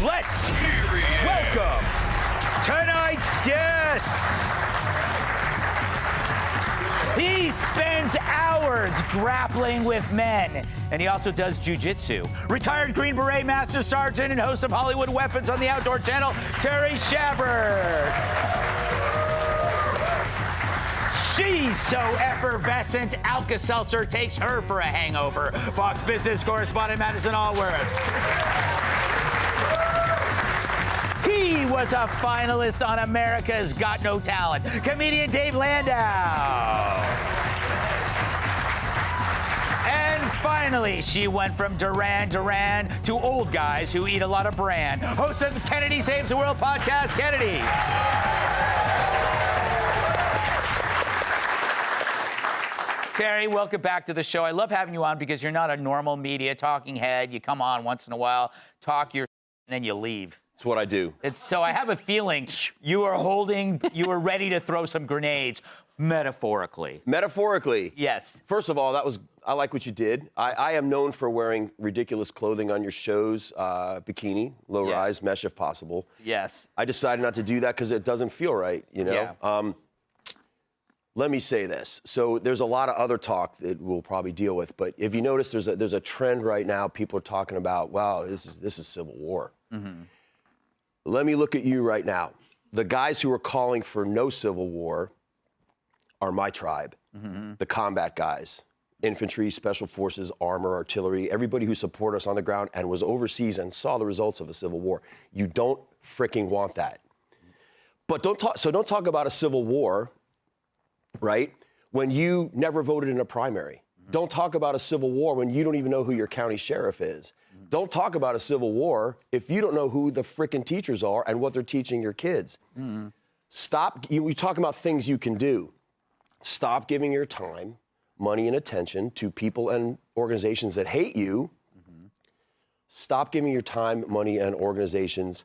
Let's welcome tonight's guest. He spends hours grappling with men, and he also does jiu-jitsu. Retired Green Beret Master Sergeant and host of Hollywood Weapons on the Outdoor Channel, Terry Shabert. She's so effervescent, Alka-Seltzer takes her for a hangover. Fox Business correspondent Madison Allworth. He was a finalist on America's Got No Talent. Comedian Dave Landau. And finally, she went from Duran Duran to old guys who eat a lot of bran. Host of the Kennedy Saves the World podcast, Kennedy. Terry, welcome back to the show. I love having you on because you're not a normal media talking head. You come on once in a while, talk your and then you leave. It's what I do. So I have a feeling you were ready to throw some grenades, metaphorically. Metaphorically? Yes. First of all, I like what you did. I am known for wearing ridiculous clothing on your shows, bikini, low-rise, mesh if possible. Yes. I decided not to do that because it doesn't feel right, you know? Yeah. Let me say this. So there's a lot of other talk that we'll probably deal with, but if you notice, there's a trend right now. People are talking about, wow, this is civil war. Mm-hmm. Let me look at you right now. The guys who are calling for no civil war are my tribe, the combat guys, infantry, special forces, armor, artillery, everybody who support us on the ground and was overseas and saw the results of a civil war. You don't freaking want that. But don't talk about a civil war, right, when you never voted in a primary. Don't talk about a civil war when you don't even know who your county sheriff is. Don't talk about a civil war if you don't know who the frickin' teachers are and what they're teaching your kids. Stop, we talk about things you can do. Stop giving your time, money, and attention to people and organizations that hate you. Stop giving your time, money, and organizations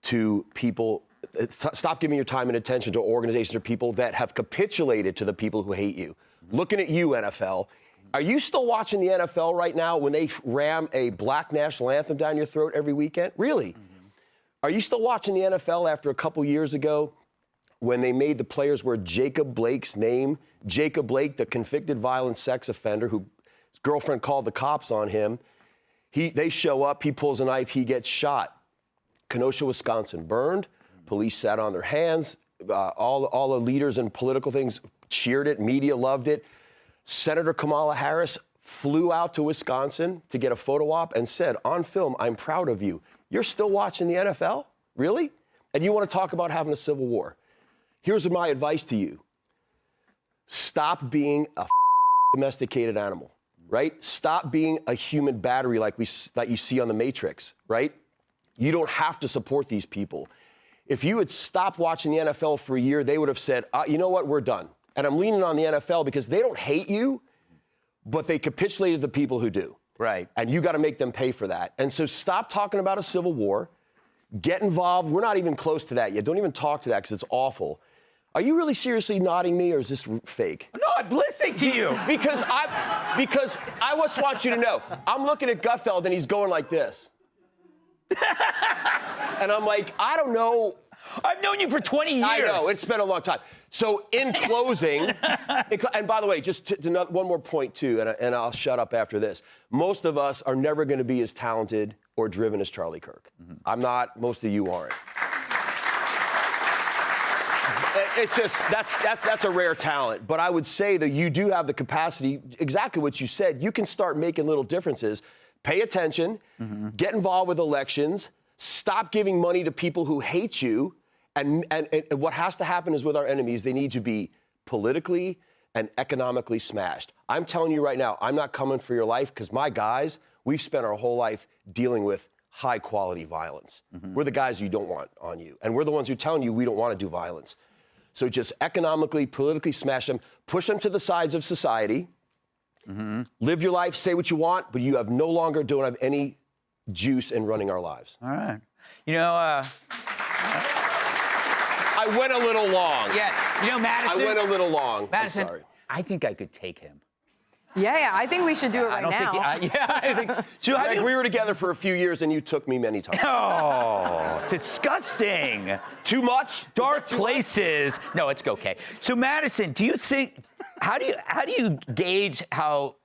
to people. Stop giving your time and attention to organizations or people that have capitulated to the people who hate you. Looking at you, NFL. Are you still watching the NFL right now when they ram a black national anthem down your throat every weekend? Really? Are you still watching the NFL after a couple years ago when they made the players wear Jacob Blake's name? Jacob Blake, the convicted violent sex offender whose girlfriend called the cops on him. They show up, he pulls a knife, he gets shot. Kenosha, Wisconsin burned. Police sat on their hands. All the leaders and political things cheered it. Media loved it. Senator Kamala Harris flew out to Wisconsin to get a photo op and said, on film, I'm proud of you. You're still watching the NFL? Really? And you want to talk about having a civil war? Here's my advice to you. Stop being a domesticated animal, right? Stop being a human battery like you see on The Matrix, right? You don't have to support these people. If you had stopped watching the NFL for a year, they would have said, you know what, we're done. And I'm leaning on the NFL because they don't hate you, but they capitulated the people who do. Right. And you got to make them pay for that. And so stop talking about a civil war. Get involved. We're not even close to that yet. Don't even talk to that because it's awful. Are you really seriously nodding me or is this fake? No, I'm listening to you. Because I just want you to know, I'm looking at Gutfeld and he's going like this. And I'm like, I don't know. I've known you for 20 years. I know, it's been a long time. So in closing, and by the way, just one more point too, and I'll shut up after this. Most of us are never going to be as talented or driven as Charlie Kirk. I'm not, most of you aren't. It's just, that's a rare talent. But I would say that you do have the capacity, exactly what you said, you can start making little differences. Pay attention, get involved with elections, stop giving money to people who hate you. And what has to happen is with our enemies, they need to be politically and economically smashed. I'm telling you right now, I'm not coming for your life because my guys, we've spent our whole life dealing with high quality violence. We're the guys you don't want on you. And we're the ones who are telling you we don't want to do violence. So just economically, politically smash them, push them to the sides of society, live your life, say what you want, but you have no longer don't have any juice in running our lives. All right. You know, I went a little long. Yeah, you know, Madison. I went a little long. Madison, I'm sorry. I think I could take him. Yeah, I think we should do it right now. I think. So Greg, we were together for a few years, and you took me many times. Oh, disgusting. Too much? Dark places. No, it's okay. So Madison, do you think? How do you gauge how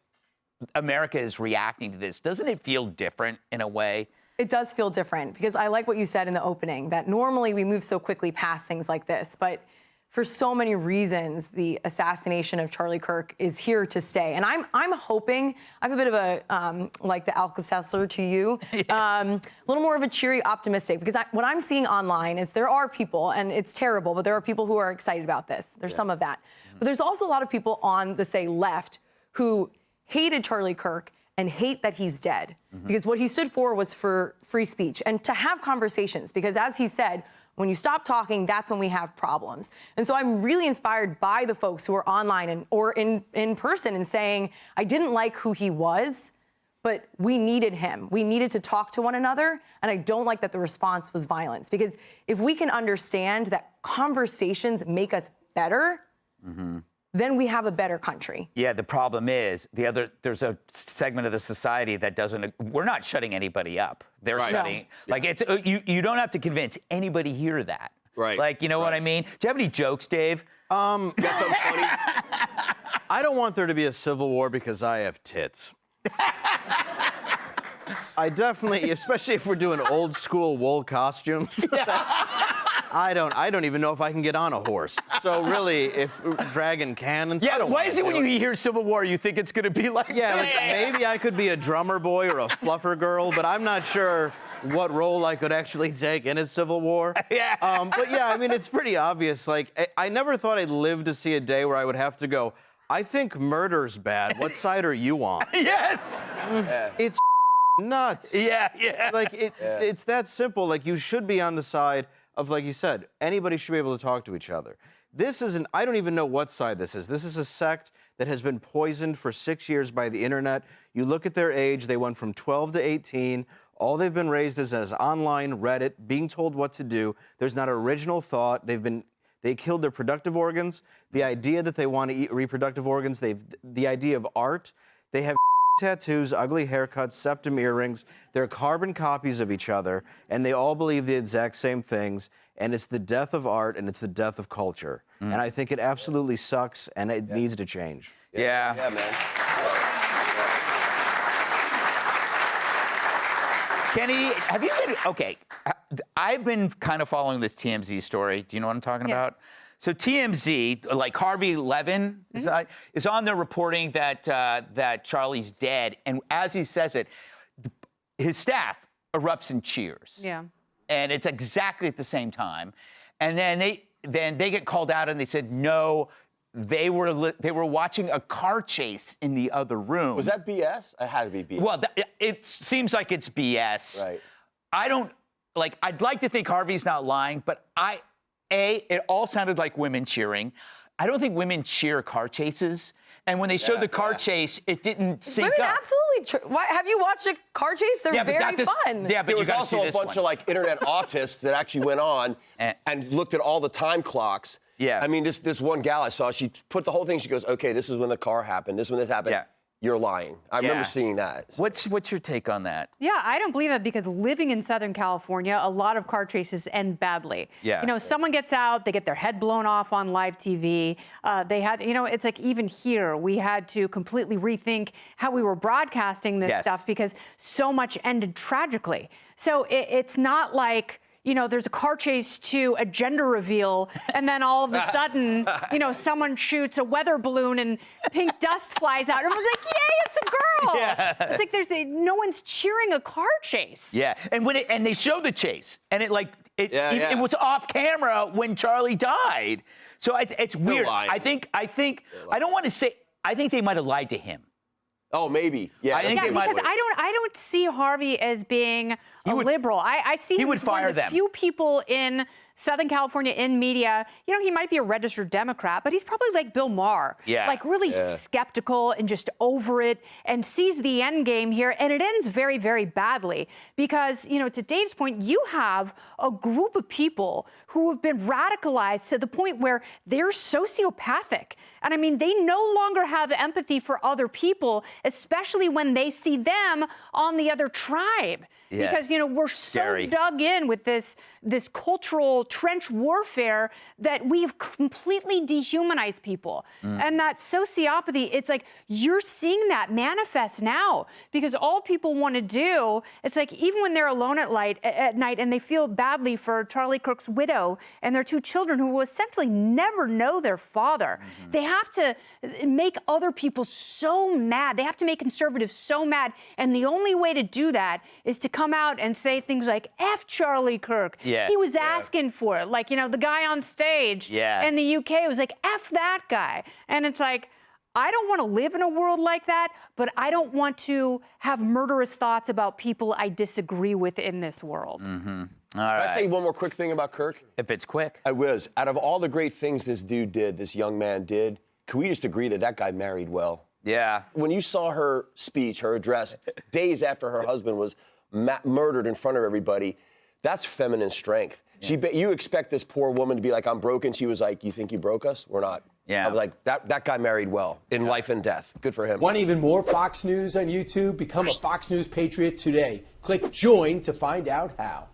America is reacting to this? Doesn't it feel different in a way? It does feel different because I like what you said in the opening, that normally we move so quickly past things like this, but for so many reasons, the assassination of Charlie Kirk is here to stay. And I'm hoping, I have a bit of a, like the Alka-Seltzer to you, a little more of a cheery, optimistic, because what I'm seeing online is there are people, and it's terrible, but there are people who are excited about this. There's some of that. But there's also a lot of people on the, say, left who hated Charlie Kirk and hate that he's dead. Because what he stood for was for free speech and to have conversations, because as he said, when you stop talking, that's when we have problems. And so I'm really inspired by the folks who are online or in person and saying, I didn't like who he was, but we needed him. We needed to talk to one another, and I don't like that the response was violence. Because if we can understand that conversations make us better, then we have a better country. Yeah, the problem is there's a segment of the society that doesn't. We're not shutting anybody up. They're shutting. No. Like it's you don't have to convince anybody here that. Right. Like, you know what I mean? Do you have any jokes, Dave? Got something funny? I don't want there to be a civil war because I have tits. I definitely, especially if we're doing old school wool costumes. I don't even know if I can get on a horse. So really, if dragging cannons, I don't why is it wanna when do you hear Civil War, you think it's going to be like Yeah, that? like maybe I could be a drummer boy or a fluffer girl, but I'm not sure what role I could actually take in a civil war. Yeah. But yeah, I mean, it's pretty obvious. Like, I never thought I'd live to see a day where I would have to go, I think murder's bad. What side are you on? Yes. It's nuts. Yeah. Like, it's that simple. Like, you should be on the side of, like you said, anybody should be able to talk to each other. This isn't, I don't even know what side this is. This is a sect that has been poisoned for 6 years by the internet. You look at their age, they went from 12 to 18. All they've been raised as online Reddit, being told what to do. There's not original thought. They killed their productive organs. The idea that they want to eat reproductive organs, the idea of art. They have tattoos, ugly haircuts, septum earrings. They're carbon copies of each other, and they all believe the exact same things. And it's the death of art, and it's the death of culture. And I think it absolutely sucks, and it needs to change. Yeah, man. Kenny, have you been, okay, I've been kind of following this TMZ story. Do you know what I'm talking about? So TMZ, like Harvey Levin, is on there reporting that Charlie's dead. And as he says it, his staff erupts in cheers. Yeah. And it's exactly at the same time. And then they get called out and they said, no, they were watching a car chase in the other room. Was that BS? It had to be BS. Well, it seems like it's BS. Right. I'd like to think Harvey's not lying, but it all sounded like women cheering. I don't think women cheer car chases. And when they showed the car chase, it didn't sync Women up. absolutely. Have you watched a car chase? They're very fun. Yeah, but there you was gotta also see a this bunch one. of like internet autists that actually went on and looked at all the time clocks. Yeah. I mean, this one gal I saw, she put the whole thing. She goes, "Okay, this is when the car happened. This is when this happened." Yeah. You're lying. I remember seeing that. What's your take on that? Yeah, I don't believe it because living in Southern California, a lot of car chases end badly. Yeah. You know, someone gets out, they get their head blown off on live TV. They had, it's like even here, we had to completely rethink how we were broadcasting this stuff because so much ended tragically. So it's not like, there's a car chase to a gender reveal, and then all of a sudden, someone shoots a weather balloon and pink dust flies out. Everyone's like, yay, it's a girl. Yeah. It's like no one's cheering a car chase. Yeah, and they showed the chase, and it was off camera when Charlie died. So it's weird. lying. I think I don't want to say. I think they might have lied to him. Oh, maybe. Yeah. I think Yeah, they might. because I don't see Harvey as being a liberal. I see him would as one fire of the them. few people in Southern California in media. You know, he might be a registered Democrat, but he's probably like Bill Maher. Yeah. Like really skeptical and just over it and sees the end game here. And it ends very, very badly because, you know, to Dave's point, you have a group of people who have been radicalized to the point where they're sociopathic. And I mean, they no longer have empathy for other people, especially when they see them on the other tribe. Yes. Because, you know, we're so Scary. dug in with this cultural trench warfare that we've completely dehumanized people. And that sociopathy, it's like you're seeing that manifest now because all people want to do, it's like even when they're alone at night and they feel badly for Charlie Kirk's widow and their 2 children who will essentially never know their father, they have to make other people so mad. They have to make conservatives so mad. And the only way to do that is to come out and say things like, F Charlie Kirk. Yeah. He was asking for it. Like, you know, the guy on stage in the UK was like, F that guy. And it's like, I don't want to live in a world like that, but I don't want to have murderous thoughts about people I disagree with in this world. All Can right. I say one more quick thing about Kirk? If it's quick. I was. Out of all the great things this dude did, this young man did, can we just agree that that guy married well? Yeah. When you saw her speech, her address, days after her husband was murdered in front of everybody, that's feminine strength. You expect this poor woman to be like, I'm broken. She was like, you think you broke us? We're not. Yeah. I was like, that guy married well in life and death. Good for him. Want even more Fox News on YouTube? Become a Fox News Patriot today. Click join to find out how.